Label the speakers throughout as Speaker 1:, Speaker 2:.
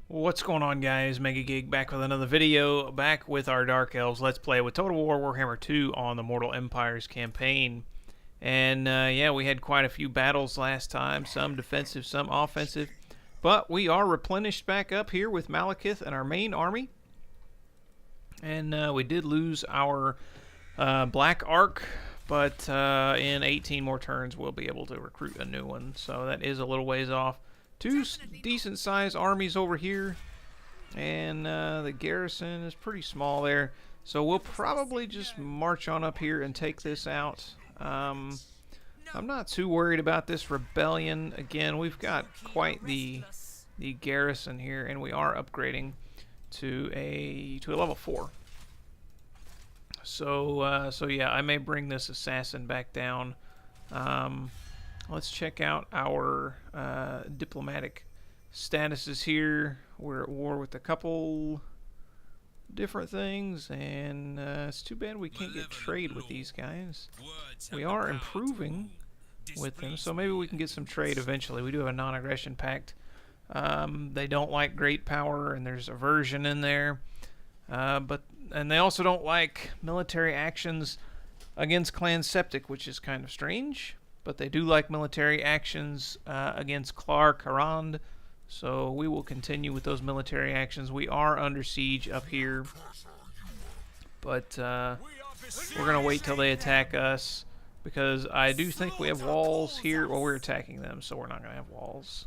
Speaker 1: What's going on, guys? MegaGig back with another video, back with our Dark Elves Let's Play with Total War Warhammer 2 on the Mortal Empires campaign. And yeah, we had quite a few battles last time, some defensive, some offensive. But we are replenished back up here with Malekith and our main army. And we did lose our Black Ark, but in 18 more turns we'll be able to recruit a new one. So that is a little ways off. Two decent-sized armies over here, and the garrison is pretty small there. So we'll probably just march on up here and take this out. I'm not too worried about this rebellion. Again, we've got quite the garrison here, and we are upgrading to a level 4. So yeah, I may bring this assassin back down. Let's check out our diplomatic statuses here. We're at war with a couple different things, and it's too bad we can't get trade with these guys. We are improving with them, so maybe we can get some trade eventually. We do have a non-aggression pact. They don't like great power, and there's aversion in there. And they also don't like military actions against Clan Septic, which is kind of strange. But they do like military actions against Clark Harand, so we will continue with those military actions. We are under siege up here, but we're going to wait till they attack us, because I do think we have walls here. Well, we're attacking them, so we're not going to have walls.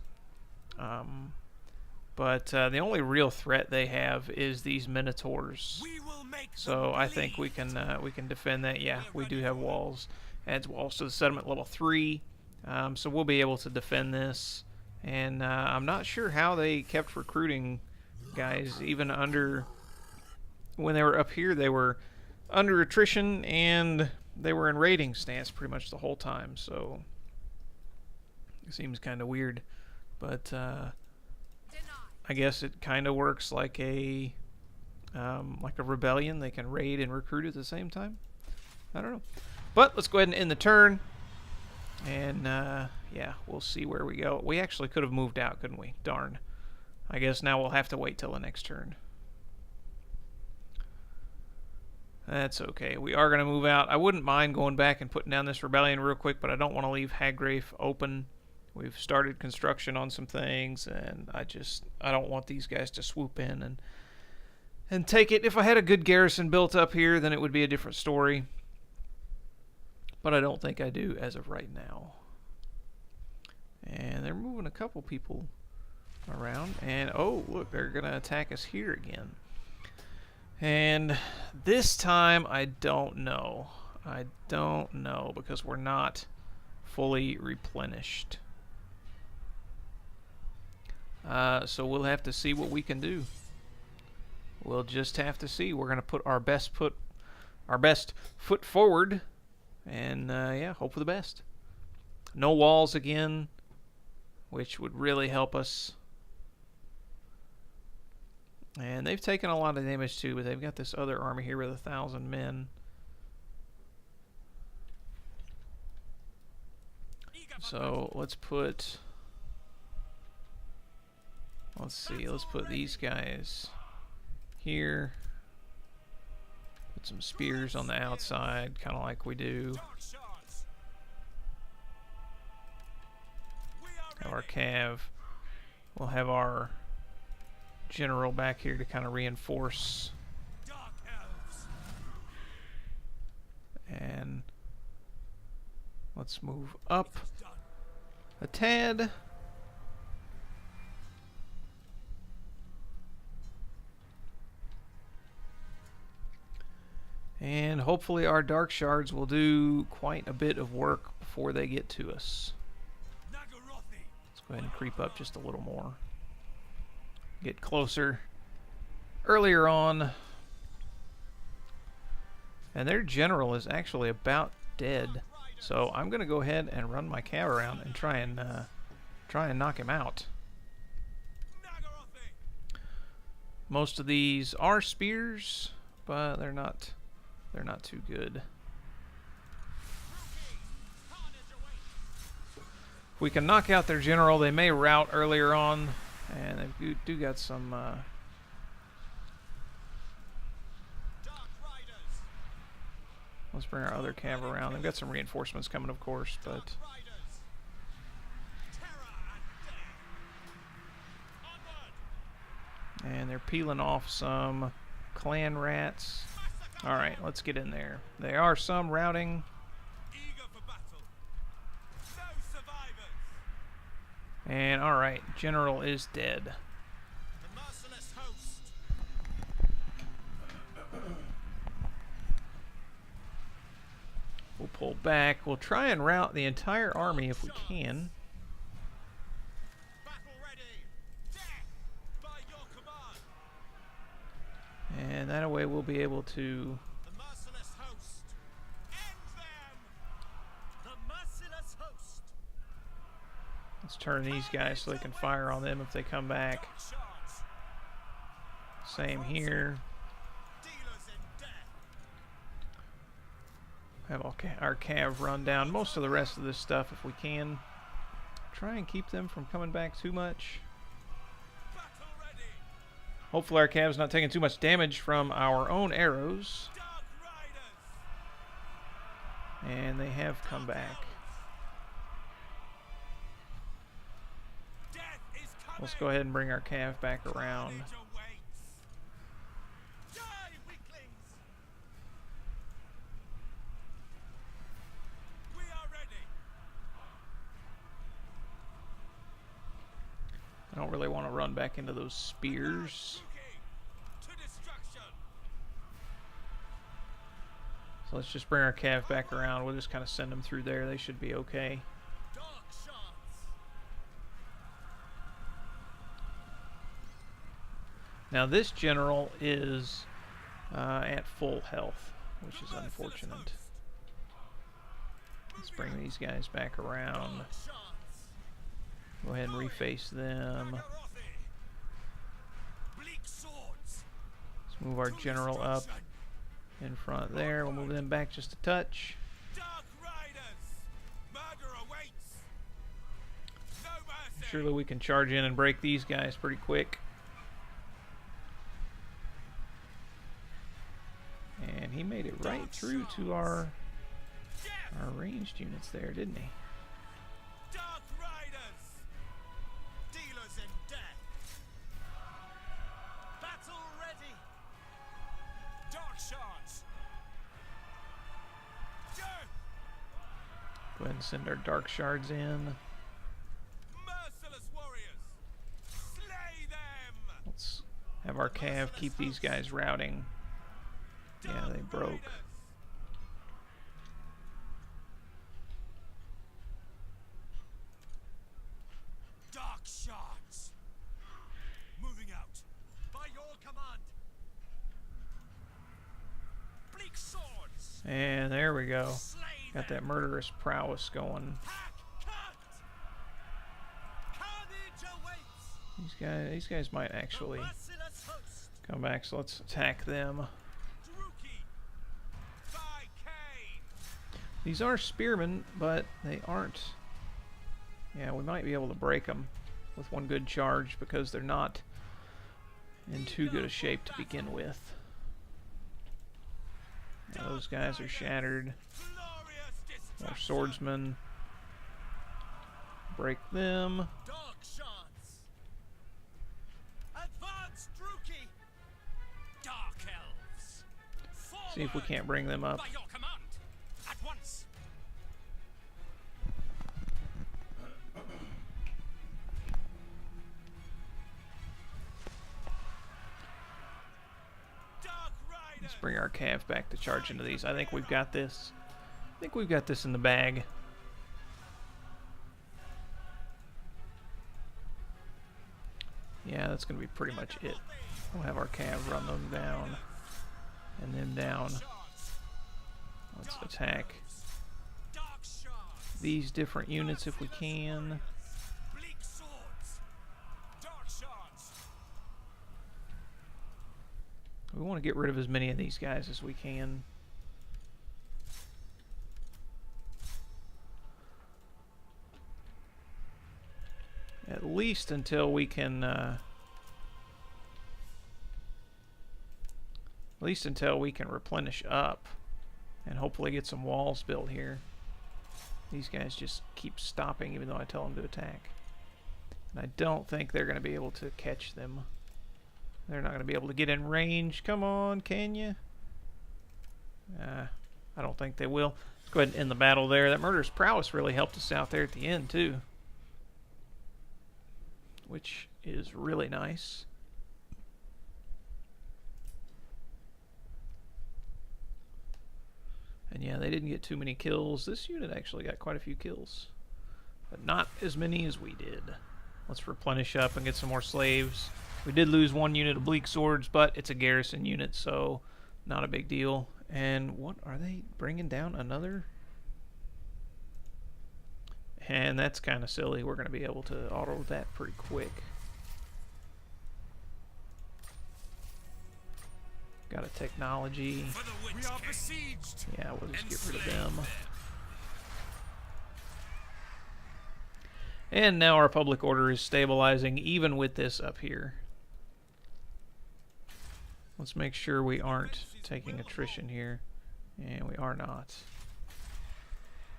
Speaker 1: But the only real threat they have is these Minotaurs. So I think we can defend that. Yeah, we do have walls. Adds walls to the settlement level 3, so we'll be able to defend this. And I'm not sure how they kept recruiting guys, even under, when they were up here, they were under attrition and they were in raiding stance pretty much the whole time. So it seems kind of weird, but I guess it kind of works like a rebellion. They can raid and recruit at the same time. I don't know. But let's go ahead and end the turn, and yeah, we'll see where we go. We actually could have moved out, couldn't we? Darn. I guess now we'll have to wait till the next turn. That's okay. We are going to move out. I wouldn't mind going back and putting down this rebellion real quick, but I don't want to leave Haggrafe open. We've started construction on some things, and I don't want these guys to swoop in and take it. If I had a good garrison built up here, then it would be a different story. But I don't think I do as of right now. And they're moving a couple people around. And, oh, look, they're going to attack us here again. And this time, I don't know. I don't know, because we're not fully replenished. So we'll have to see what we can do. We'll just have to see. We're going to put our best foot forward. And, yeah, hope for the best. No walls again, which would really help us. And they've taken a lot of damage, too, but they've got this other army here with 1,000 men. So, let's see, let's put these guys here. Put some spears on the outside, kind of like we do. Have our cav. We'll have our general back here to kind of reinforce. And let's move up a tad. And hopefully our dark shards will do quite a bit of work before they get to us. Let's go ahead and creep up just a little more. Get closer. Earlier on. And their general is actually about dead. So I'm going to go ahead and run my cav around and try and knock him out. Most of these are spears, but they're not too good. If we can knock out their general, they may rout earlier on, and they do got some. Let's bring our other cav around. They've got some reinforcements coming, of course, but. And they're peeling off some clan rats. Alright, let's get in there. There are some routing. And alright, General is dead. We'll pull back. We'll try and rout the entire army if we can. And that way we'll be able to let's turn these guys so they can fire on them if they come back. Same here. Have our cav run down most of the rest of this stuff if we can. Try and keep them from coming back too much. Hopefully our cav's not taking too much damage from our own arrows. And they have come back. Let's go ahead and bring our cav back around. I don't really want to run back into those spears. So let's just bring our cav back around. We'll just kind of send them through there. They should be okay. Now this general is at full health, which is unfortunate. Let's bring these guys back around. Go ahead and reface them. Let's move our general up in front there. We'll move them back just a touch. Surely we can charge in and break these guys pretty quick. And he made it right through to our ranged units there, didn't he? Go ahead and send our dark shards in. Let's have our cav keep these guys routing. Yeah, they broke.
Speaker 2: Dark shards. Moving out. By your command. Bleak swords.
Speaker 1: And there we go. Got that murderous prowess going. These guys might actually come back, so let's attack them. These are spearmen, but they aren't. Yeah, we might be able to break them with one good charge because they're not in too good a shape to begin with. Yeah, those guys are shattered. More swordsmen. Break them.
Speaker 2: Dark Elves.
Speaker 1: See if we can't bring them up.
Speaker 2: By your command. At once.
Speaker 1: Let's bring our cav back to charge into these. I think we've got this. I think we've got this in the bag. Yeah, that's going to be pretty much it. We'll have our cav run them down. And then down. Let's attack these different units if we can. We want to get rid of as many of these guys as we can. least until we can replenish up and hopefully get some walls built here. These guys just keep stopping even though I tell them to attack. And I don't think they're going to be able to catch them. They're not going to be able to get in range. Come on, can you? I don't think they will. Let's go ahead and end the battle there. That Murderous Prowess really helped us out there at the end, too. Which is really nice. And yeah, they didn't get too many kills. This unit actually got quite a few kills. But not as many as we did. Let's replenish up and get some more slaves. We did lose one unit of Bleak Swords, but it's a garrison unit, so not a big deal. And what are they bringing down? Another? And that's kind of silly. We're going to be able to auto that pretty quick. Got a technology.
Speaker 2: We are besieged.
Speaker 1: Yeah, we'll just get rid of them. And now our public order is stabilizing even with this up here. Let's make sure we aren't taking attrition here. And we are not.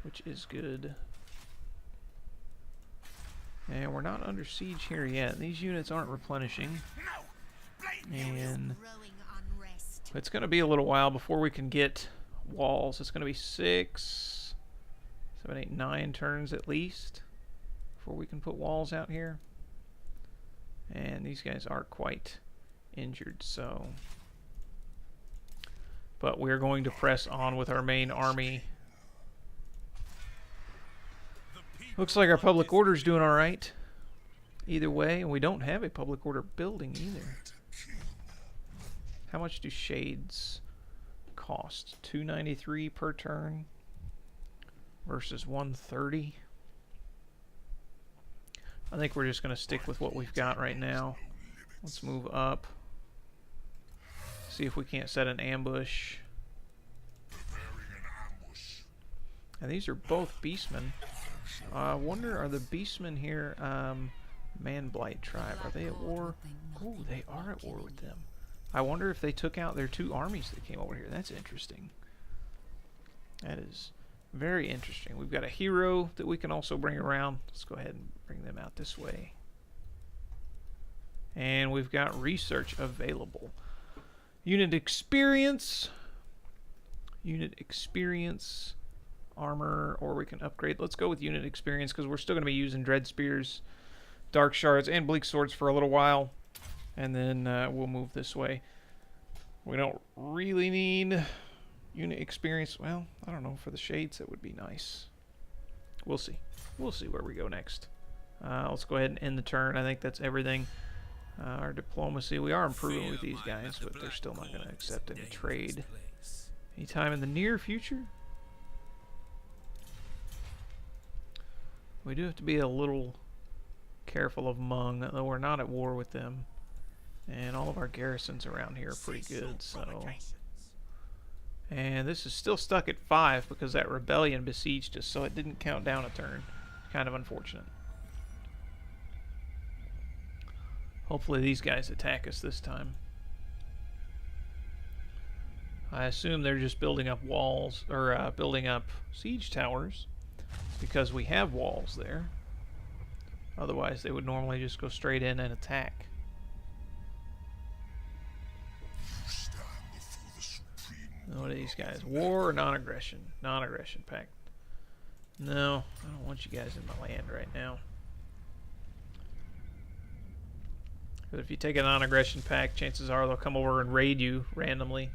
Speaker 1: Which is good. And we're not under siege here yet. These units aren't replenishing. And it's going to be a little while before we can get walls. It's going to be 6, 7, 8, 9 turns at least before we can put walls out here. And these guys are quite injured, so. But we're going to press on with our main army. Looks like our public order is doing all right. Either way, and we don't have a public order building either. How much do shades cost? 293 per turn versus 130. I think we're just going to stick with what we've got right now. Let's move up. See if we can't set an ambush. And these are both beastmen. I wonder, are the beastmen here Man Blight tribe? Are they at war? Oh, they are at war with them. I wonder if they took out their 2 armies that came over here. That's interesting. That is very interesting. We've got a hero that we can also bring around. Let's go ahead and bring them out this way. And we've got research available. Unit experience. Unit experience. Armor, or we can upgrade. Let's go with unit experience because we're still going to be using Dread Spears, Dark Shards, and Bleak Swords for a little while. And then we'll move this way. We don't really need unit experience. Well, I don't know. For the shades, that would be nice. We'll see. We'll see where we go next. Let's go ahead and end the turn. I think that's everything. Our diplomacy. We are improving with these guys, but they're still not going to accept any trade. Anytime in the near future. We do have to be a little careful of Mung, though we're not at war with them. And all of our garrisons around here are pretty good, so. And this is still stuck at 5 because that rebellion besieged us, so it didn't count down a turn. Kind of unfortunate. Hopefully these guys attack us this time. I assume they're just building up walls, or building up siege towers, because we have walls there. Otherwise they would normally just go straight in and attack. What are these guys? War or non-aggression? Non-aggression pact. No, I don't want you guys in my land right now. But if you take a non-aggression pact, chances are they'll come over and raid you randomly,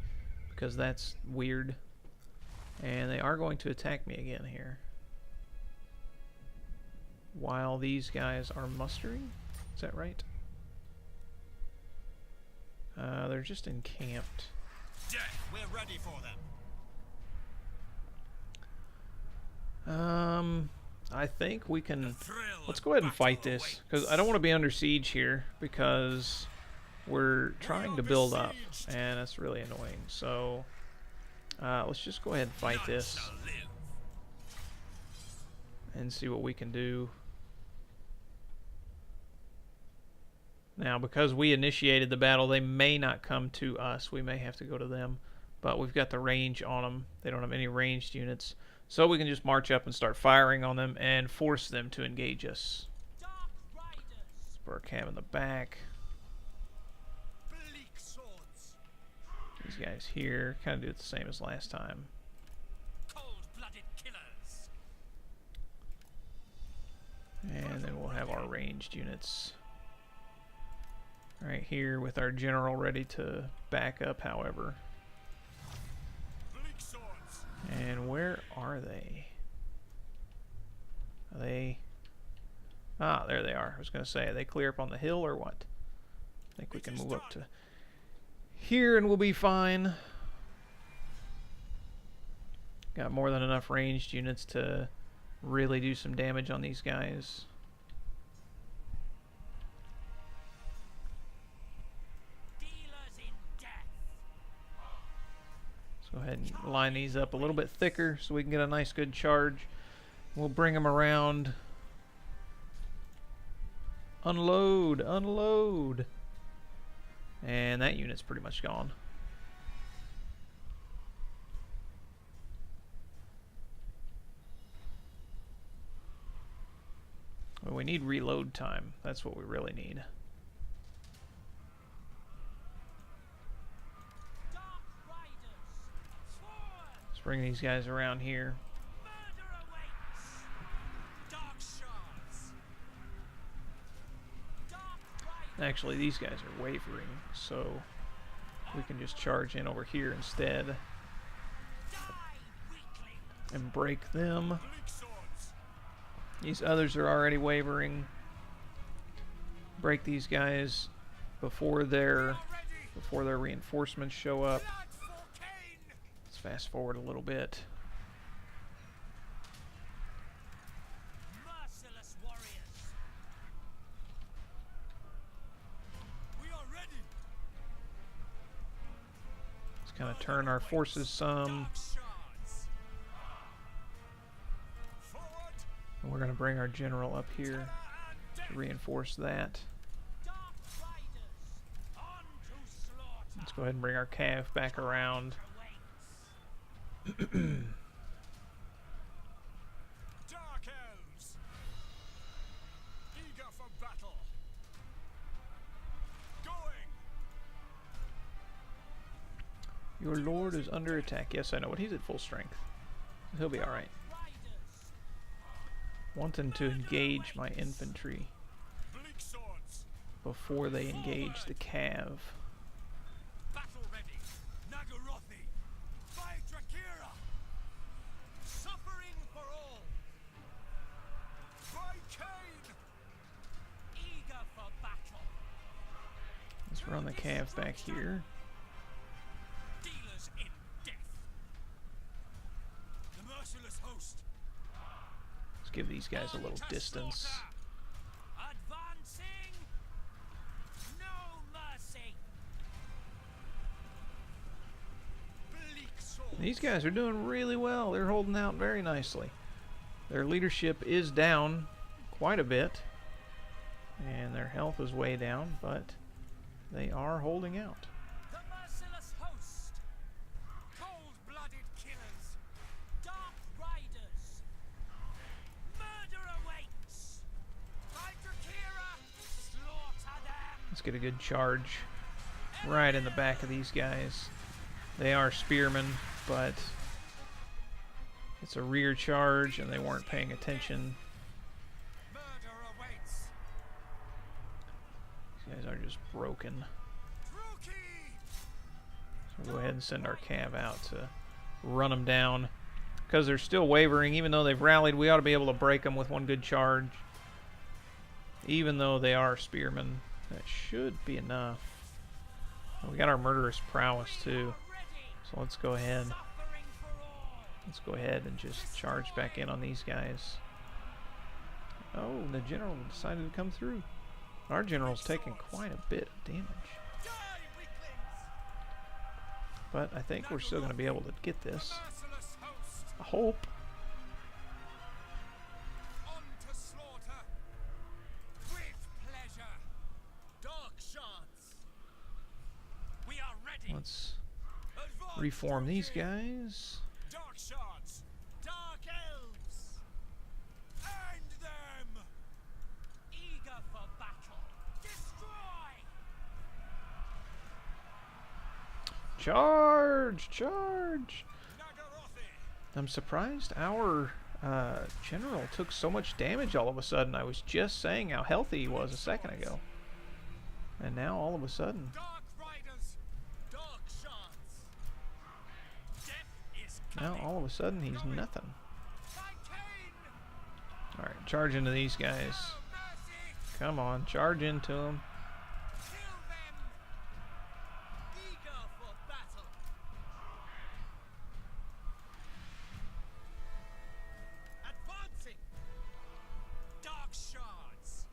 Speaker 1: because that's weird. And they are going to attack me again here. While these guys are mustering? Is that right? They're just encamped.
Speaker 2: We're ready for them.
Speaker 1: I think we can. Let's go ahead and fight this, because I don't want to be under siege here, because we're trying to build up, and that's really annoying. So let's just go ahead and fight this and see what we can do. Now, because we initiated the battle, they may not come to us. We may have to go to them. But we've got the range on them. They don't have any ranged units. So we can just march up and start firing on them and force them to engage us. Let's put our cab in the back.
Speaker 2: Bleak swords.
Speaker 1: These guys here kind of do it the same as last time.
Speaker 2: Cold-blooded killers.
Speaker 1: And then we'll have our ranged units right here with our general ready to back up, however.
Speaker 2: Bleak swords.
Speaker 1: And where are they? Are they... Ah, there they are. I was going to say, are they clear up on the hill or what? I think we can move up to here and we'll be fine. Got more than enough ranged units to really do some damage on these guys.
Speaker 2: Dealers in death.
Speaker 1: Let's go ahead and line these up a little bit thicker so we can get a nice good charge. We'll bring them around. Unload, unload. And that unit's pretty much gone. Well, we need reload time. That's what we really need.
Speaker 2: Dark riders. Forward.
Speaker 1: Let's bring these guys around here.
Speaker 2: Murder awaits. Dark shards. Dark riders.
Speaker 1: Actually, these guys are wavering, so we can just charge in over here instead
Speaker 2: Die, weakling.
Speaker 1: and break them.
Speaker 2: Bleak swords.
Speaker 1: These others are already wavering. Break these guys before their reinforcements show up.
Speaker 2: Blood for Cain.
Speaker 1: Let's fast forward a little bit.
Speaker 2: Merciless warriors. We are ready.
Speaker 1: Let's kind of turn our forces some.
Speaker 2: Dark shards. Forward.
Speaker 1: And we're going to bring our general up here
Speaker 2: And death.
Speaker 1: to reinforce that.
Speaker 2: Dark riders. On to slaughter.
Speaker 1: Let's go ahead and bring our cav back around.
Speaker 2: Awaits. Dark elves. Eager for battle. Going.
Speaker 1: Your lord is under attack. Yes, I know, but he's at full strength. He'll be alright.
Speaker 2: Riders.
Speaker 1: Wanting to engage my infantry
Speaker 2: Bleak swords.
Speaker 1: before they engage the cav.
Speaker 2: Battle ready. Nagarothi. By Drakira. Suffering for all. By Cain. Eager for battle.
Speaker 1: Let's run the cav back here.
Speaker 2: Dealers in death. The merciless host.
Speaker 1: Let's give these guys a little distance.
Speaker 2: Advancing. No mercy. Bleak sword.
Speaker 1: These guys are doing really well. They're holding out very nicely. Their leadership is down quite a bit, and their health is way down, but they are holding out.
Speaker 2: The merciless host. Cold-blooded killers. Dark riders. Murder awaits. By Drakira, slaughter them.
Speaker 1: Let's get a good charge right in the back of these guys. They are spearmen, but it's a rear charge and they weren't paying attention.
Speaker 2: Murder awaits.
Speaker 1: These guys are just broken.
Speaker 2: Druki.
Speaker 1: So we'll go ahead and send our cav out to run them down. Because they're still wavering, even though they've rallied, we ought to be able to break them with one good charge. Even though they are spearmen, that should be enough. And we got our murderous prowess too. So let's go ahead.
Speaker 2: Suffering for all.
Speaker 1: Let's go ahead and just charge back in on these guys. Oh, the general decided to come through. Our general's taking quite a bit of damage.
Speaker 2: Die, weaklings.
Speaker 1: But I think we're still going to be able to get this.
Speaker 2: Merciless host.
Speaker 1: I hope.
Speaker 2: On to slaughter. With pleasure. Dark
Speaker 1: reform these guys.
Speaker 2: Dark shards. Dark elves. End them. Eager for battle. Destroy.
Speaker 1: Charge! Charge!
Speaker 2: Nagarothi.
Speaker 1: I'm surprised our general took so much damage all of a sudden. I was just saying how healthy he was a second ago. And now all of a sudden.
Speaker 2: Dark riders. Dark shards. Death is
Speaker 1: Now
Speaker 2: coming.
Speaker 1: all of a sudden he's nothing.
Speaker 2: Titan.
Speaker 1: Alright, charge into these guys.
Speaker 2: Mercy.
Speaker 1: Come on, charge into them.
Speaker 2: Kill them. Eager for battle. Advancing. Dark shards.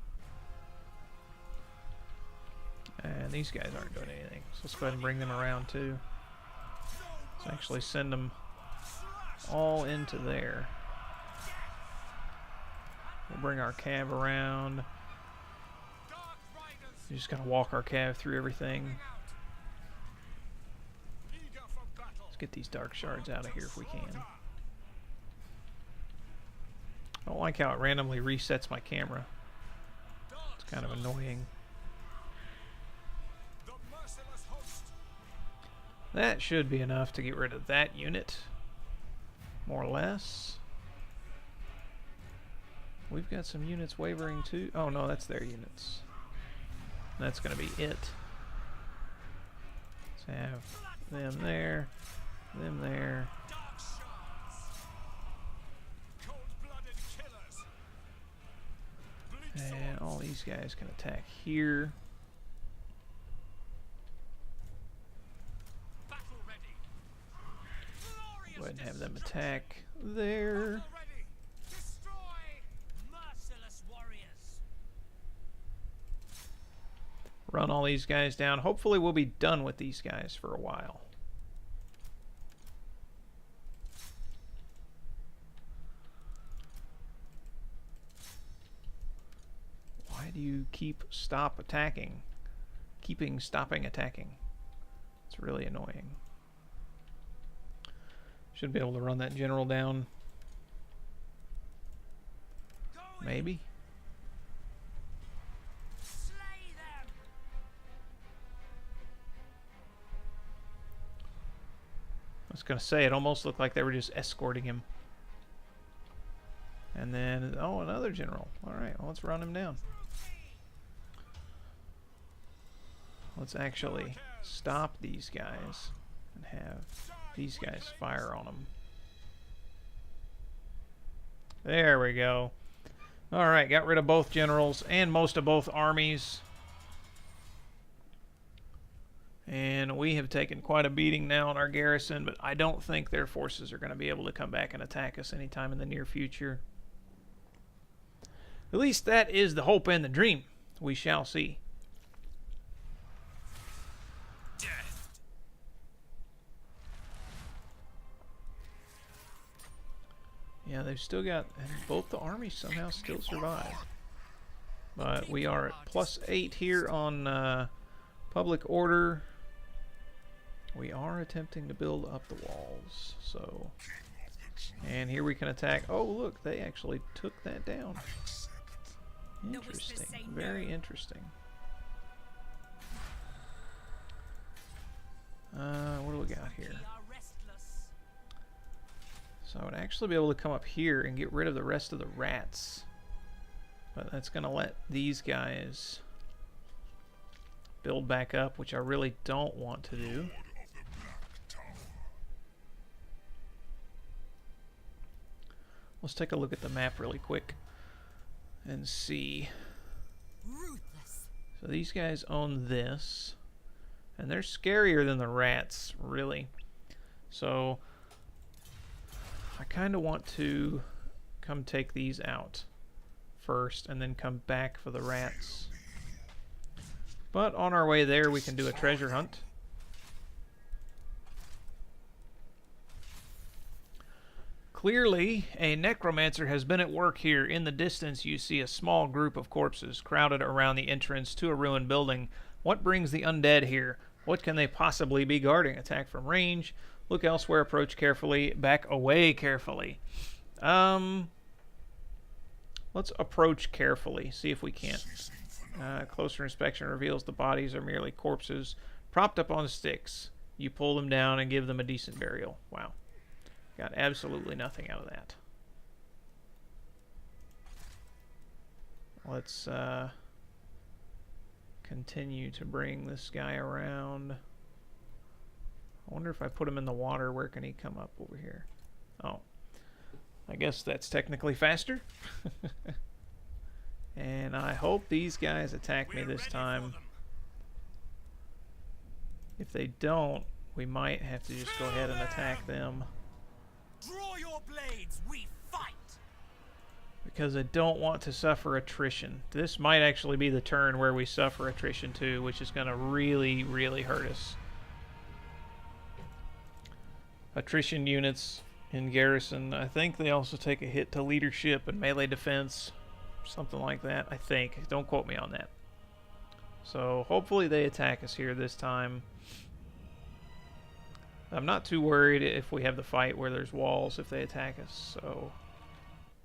Speaker 1: And these guys aren't doing anything. So let's go ahead and bring them around too. Let's actually send them all into there. We'll bring our cav around.
Speaker 2: Dark riders.
Speaker 1: You just gotta walk our cav through everything.
Speaker 2: Eager for battle.
Speaker 1: Let's get these dark shards out of here if we can. I don't like how it randomly resets my camera. It's kind of annoying.
Speaker 2: The merciless host.
Speaker 1: That should be enough to get rid of that unit. More or less. We've got some units wavering too. Oh no, that's their units. That's going to be it. Let's have them there, them there.
Speaker 2: Dark shards. Cold-blooded killers. Bleed
Speaker 1: And
Speaker 2: swords.
Speaker 1: all these guys can attack here.
Speaker 2: Battle ready. Glorious
Speaker 1: Go ahead and have them
Speaker 2: destruction.
Speaker 1: attack there.
Speaker 2: Battle ready. Destroy. Merciless warriors.
Speaker 1: Run all these guys down. Hopefully we'll be done with these guys for a while. Why do you keep attacking? Stopping attacking. It's really annoying. Should be able to run that general down.
Speaker 2: Go in.
Speaker 1: Maybe.
Speaker 2: Slay them.
Speaker 1: I was gonna say, it almost looked like they were just escorting him. And then, oh, another general. Alright, well, let's run him down. Let's actually stop these guys and have these guys fire on them. There we go. Alright, got rid of both generals and most of both armies. And we have taken quite a beating now in our garrison, but I don't think their forces are going to be able to come back and attack us anytime in the near future. At least that is the hope and the dream. We shall see.
Speaker 2: Death.
Speaker 1: Yeah, they've still got, and both the armies somehow still survive. But we are at +8 here on public order. We are attempting to build up the walls, so. And here we can attack. Oh, look, they actually took that down. Interesting. Very interesting. What do we got here?
Speaker 2: We are restless.
Speaker 1: So I would actually be able to come up here and get rid of the rest of the rats. But that's going to let these guys build back up, which I really don't want to do. Let's take a look at the map really quick and see.
Speaker 2: Ruthless.
Speaker 1: So these guys own this, and they're scarier than the rats, really. So I kind of want to come take these out first and then come back for the rats. But on our way there, we can do a treasure hunt. Clearly, a necromancer has been at work here. In the distance, you see a small group of corpses crowded around the entrance to a ruined building. What brings the undead here? What can they possibly be guarding? Attack from range. Look elsewhere, approach carefully, back away carefully. Let's approach carefully, see if we can't. Closer inspection reveals the bodies are merely corpses propped up on sticks. You pull them down and give them a decent burial. Wow. Got absolutely nothing out of that. Let's continue to bring this guy around. I wonder if I put him in the water, where can he come up over here? Oh, I guess that's technically faster. And I hope these guys attack me this time. If they don't, we might have to just go ahead and attack them.
Speaker 2: Draw your blades, we fight.
Speaker 1: Because I don't want to suffer attrition. This might actually be the turn where we suffer attrition too, which is going to really, really hurt us. Attrition units in garrison, I think they also take a hit to leadership and melee defense. Something like that, I think. Don't quote me on that. So hopefully they attack us here this time. I'm not too worried if we have the fight where there's walls if they attack us. So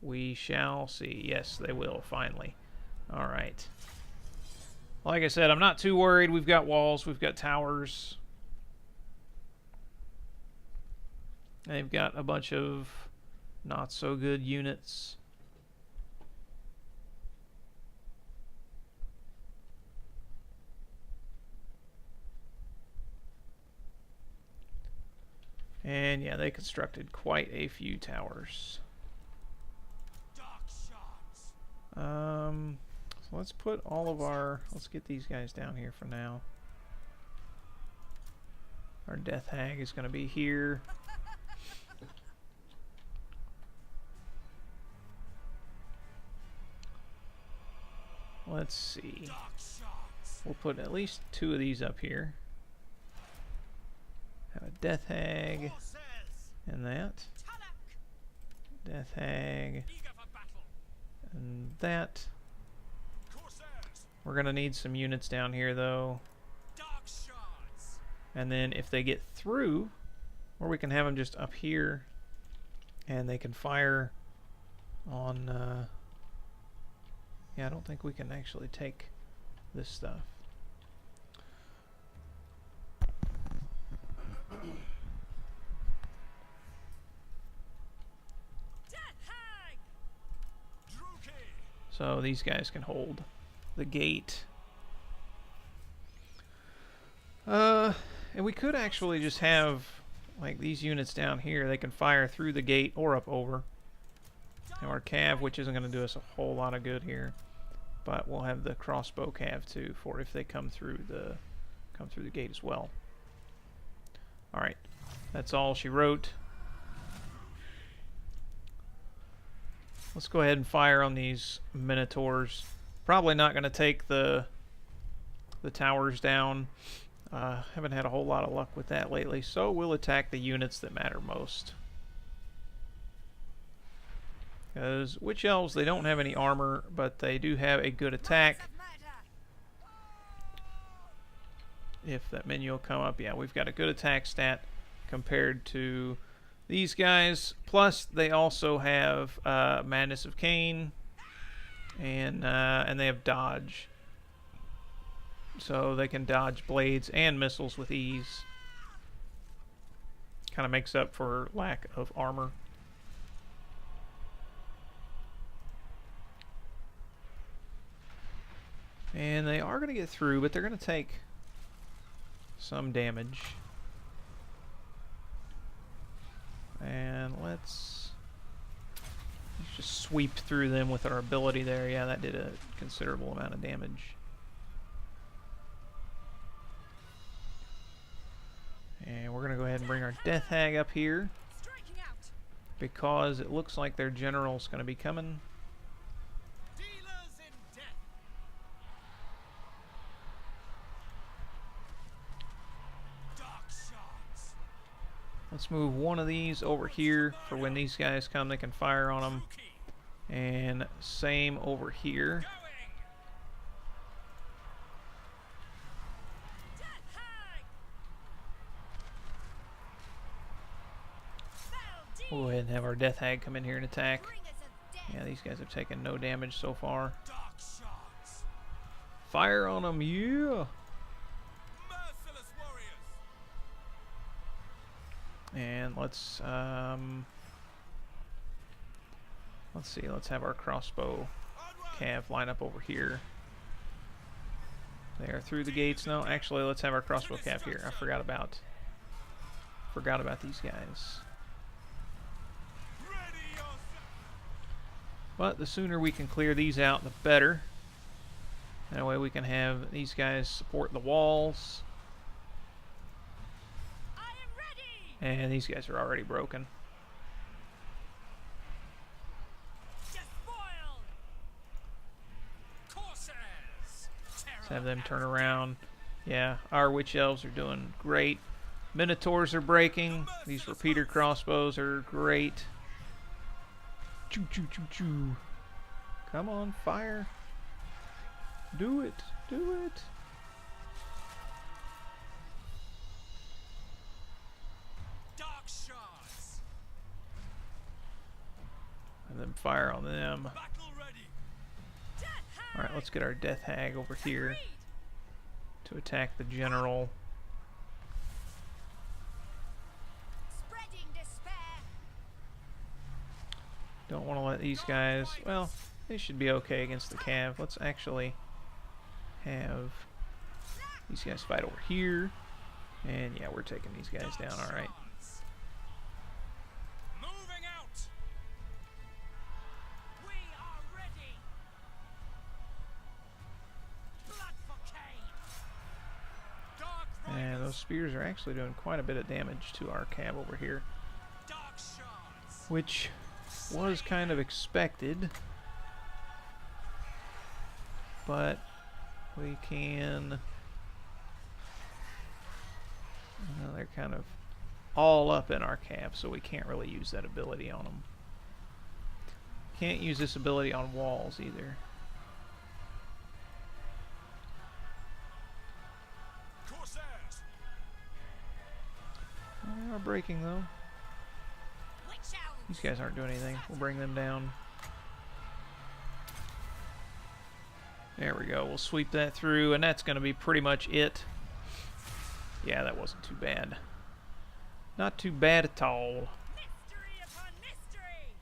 Speaker 1: we shall see. Yes, they will, finally. Alright. Like I said, I'm not too worried. We've got walls, we've got towers. They've got a bunch of not so good units. And yeah, they constructed quite a few towers. So let's put all of our, let's get these guys down here for now. Our Death Hag is going to be here. Let's see. We'll put at least 2 of these up here. Have a Death Hag. And that. Death Hag. And that. We're going to need some units down here, though. And then if they get through, or we can have them just up here, and they can fire on... yeah, I don't think we can actually take this stuff. So these guys can hold the gate. And we could actually just have like these units down here. They can fire through the gate or up over. And our cav, which isn't going to do us a whole lot of good here, but we'll have the crossbow cav too for if they come through the gate as well. All right, that's all she wrote. Let's go ahead and fire on these minotaurs. Probably not going to take the towers down. Haven't had a whole lot of luck with that lately, so we'll attack the units that matter most. Because Witch Elves, they don't have any armor, but they do have a good attack. If that menu will come up, yeah, we've got a good attack stat compared to these guys. Plus, they also have Madness of Cain, and they have dodge. So they can dodge blades and missiles with ease. Kind of makes up for lack of armor. And they are going to get through, but they're going to take some damage. And let's just sweep through them with our ability there. Yeah, that did a considerable amount of damage. And we're going to go ahead and bring our Death Hag up here, because it looks like their general's going to be coming. Let's move one of these over here for when these guys come, they can fire on them. And same over here. We'll go ahead and have our Death Hag come in here and attack.
Speaker 2: Bring us a death.
Speaker 1: Yeah, these guys have taken no damage so far.
Speaker 2: Dark shards.
Speaker 1: Fire on them, yeah!
Speaker 2: Merciless warriors.
Speaker 1: And let's see, let's have our crossbow cav line up over here. They are through the gates. No, actually, let's have our crossbow cav here. I forgot about these guys.
Speaker 2: Ready yourself.
Speaker 1: But the sooner we can clear these out, the better. That way we can have these guys support the walls.
Speaker 2: I am ready.
Speaker 1: And these guys are already broken.
Speaker 2: Despoiled. Corsairs.
Speaker 1: Let's have them turn around. Yeah, our witch elves are doing great. Minotaurs are breaking. These repeater crossbows are great. Choo choo choo choo. Come on, fire. Do it. Do it.
Speaker 2: Dark shards.
Speaker 1: And then fire on them.
Speaker 2: Battle ready. Death hag.
Speaker 1: Alright, let's get our Death Hag over here
Speaker 2: Agreed.
Speaker 1: to attack the general.
Speaker 2: Spreading despair.
Speaker 1: Don't want to let these guys... Well, they should be okay against the cav. Let's actually have these guys fight over here. And yeah, we're taking these guys down, alright.
Speaker 2: Shards. Moving out. We are ready. Blood for Cain. Dark
Speaker 1: And
Speaker 2: riders.
Speaker 1: those spears are actually doing quite a bit of damage to our cav over here,
Speaker 2: Dark shards.
Speaker 1: which was kind of expected. But we can... they're kind of all up in our cav, so we can't really use that ability on them. Can't use this ability on walls either.
Speaker 2: Corsairs.
Speaker 1: They are breaking though.
Speaker 2: Witch elves.
Speaker 1: These guys aren't doing anything. We'll bring them down. There we go. We'll sweep that through, and that's going to be pretty much it. Yeah, that wasn't too bad. Not too bad at all.
Speaker 2: Mystery upon mystery.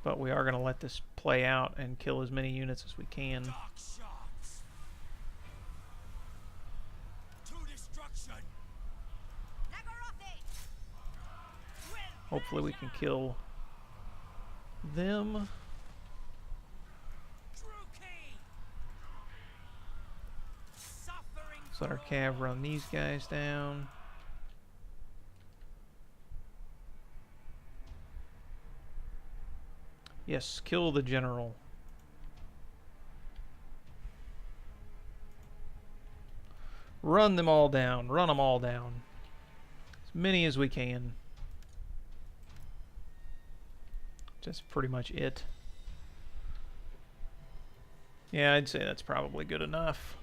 Speaker 1: But we are going to let this play out and kill as many units as we can.
Speaker 2: Dark shards. To destruction. Nagarathi.
Speaker 1: Hopefully we can kill them.
Speaker 2: Druki. Suffering.
Speaker 1: Let's let our cav run these guys down. Yes, kill the general. Run them all down. Run them all down. As many as we can. That's pretty much it. Yeah, I'd say that's probably good enough.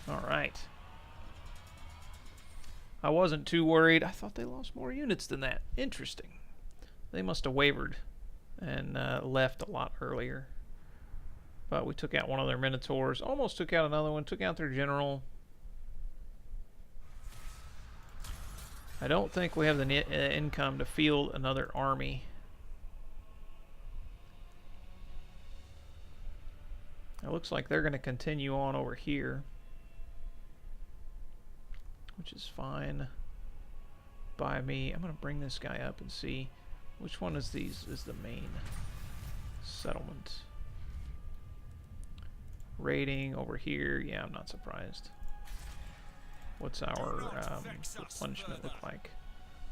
Speaker 1: Alright. I wasn't too worried. I thought they lost more units than that. Interesting. They must have wavered and left a lot earlier. But we took out one of their Minotaurs. Almost took out another one. Took out their general. I don't think we have the income to field another army. It looks like they're going to continue on over here, which is fine by me. I'm going to bring this guy up and see which one is these is the main settlement. Raiding over here. Yeah, I'm not surprised. What's our replenishment look like?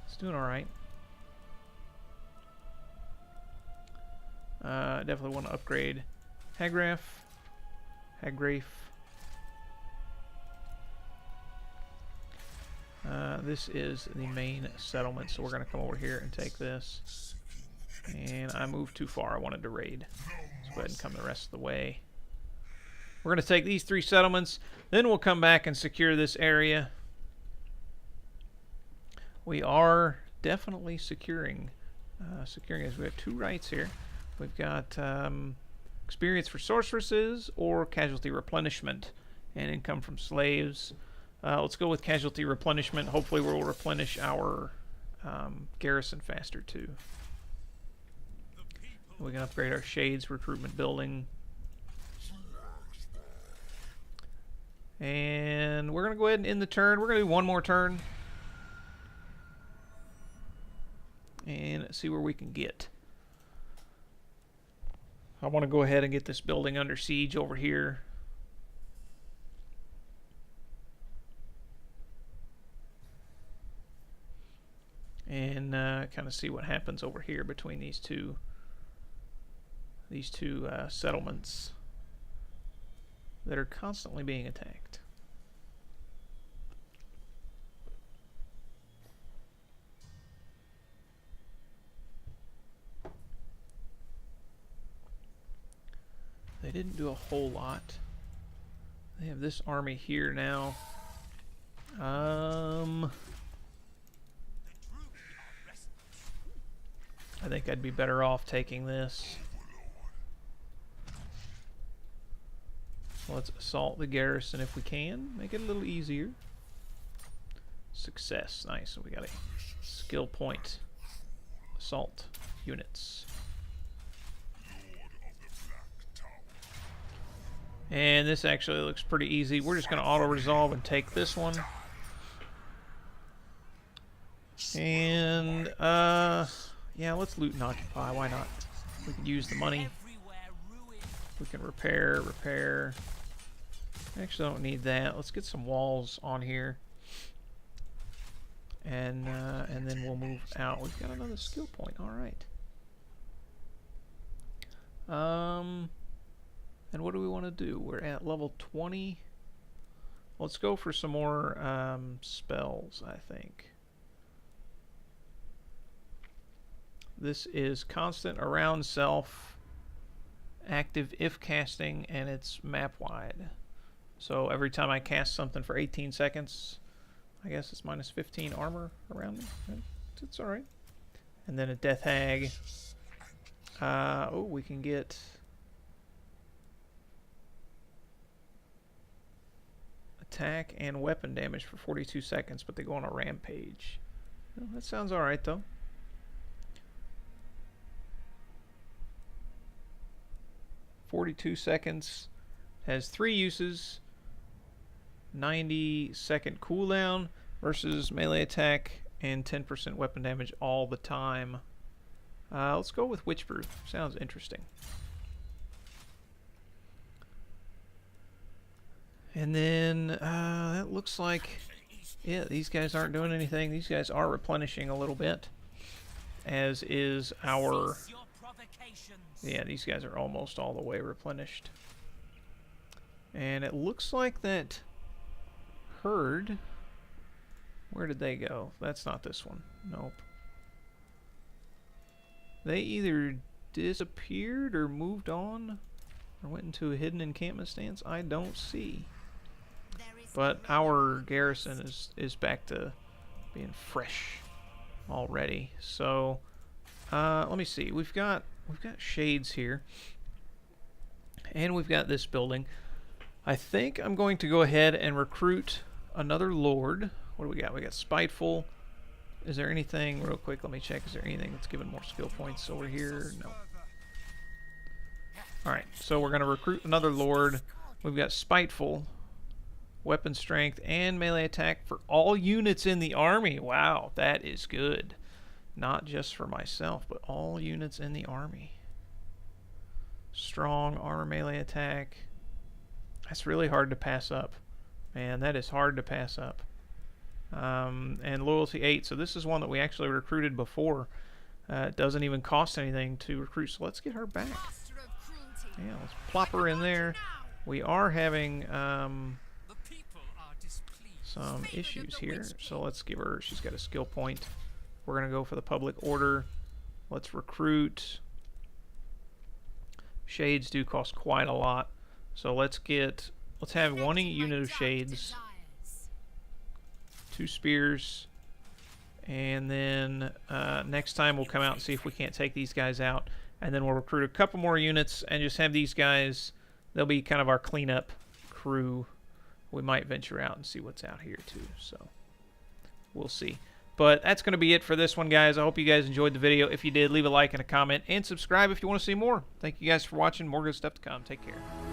Speaker 1: It's doing alright. Definitely want to upgrade Hagrafe. This is the main settlement, so we're going to come over here and take this. And I moved too far. I wanted to raid. Let's go ahead and come the rest of the way. We're going to take these 3 settlements, then we'll come back and secure this area. We are definitely securing as we have 2 rights here. We've got experience for sorceresses or casualty replenishment and income from slaves. Let's go with casualty replenishment. Hopefully we'll replenish our garrison faster too. We can upgrade our shades recruitment building. And we're going to go ahead and end the turn. We're going to do one more turn. And see where we can get. I want to go ahead and get this building under siege over here. And kind of see what happens over here between these two settlements that are constantly being attacked. They didn't do a whole lot. They have this army here now. I think I'd be better off taking this. Let's assault the garrison if we can. Make it a little easier. Success. Nice. So we got a skill point. Assault units. And this actually looks pretty easy. We're just going to auto-resolve and take this one. And, yeah, let's loot and occupy. Why not? We can use the money. We can repair. Actually, don't need that. Let's get some walls on here. And then we'll move out. We've got another skill point. All right. And what do we want to do? We're at level 20. Let's go for some more spells, I think. This is constant around self, active if casting, and it's map wide. So every time I cast something for 18 seconds, I guess it's minus 15 armor around me. It's alright. And then a death hag. Oh, we can get attack and weapon damage for 42 seconds, but they go on a rampage. Well, that sounds alright though. "42 seconds, has 3 uses, 90-second cooldown versus melee attack and 10% weapon damage all the time. Let's go with Witch Brew. Sounds interesting. And then that looks like, yeah, these guys aren't doing anything. These guys are replenishing a little bit, as is our... Yeah, these guys are almost all the way replenished. And it looks like that herd... Where did they go? That's not this one. Nope. They either disappeared or moved on or went into a hidden encampment stance. I don't see. But our garrison is back to being fresh already. So let me see. We've got shades here, and we've got this building. I think I'm going to go ahead and recruit another lord. What do we got? We got spiteful. Is there anything real quick? Let me check. Is there anything that's giving more skill points over here? No. All right. So we're going to recruit another lord. We've got spiteful, weapon strength, and melee attack for all units in the army. Wow, that is good. Not just for myself, but all units in the army. Strong armor melee attack. That's really hard to pass up. Man, that is hard to pass up. And loyalty 8. So this is one that we actually recruited before. It doesn't even cost anything to recruit. So let's get her back. Yeah, let's plop her in there. We are having some issues here. So let's give her, she's got a skill point. We're going to go for the public order. Let's recruit. Shades do cost quite a lot. So let's have one unit of shades, 2 spears, And then next time we'll come out and see if we can't take these guys out. And then we'll recruit a couple more units and just have these guys. They'll be kind of our cleanup crew. We might venture out and see what's out here too. So we'll see. But that's going to be it for this one, guys. I hope you guys enjoyed the video. If you did, leave a like and a comment. And subscribe if you want to see more. Thank you guys for watching. More good stuff to come. Take care.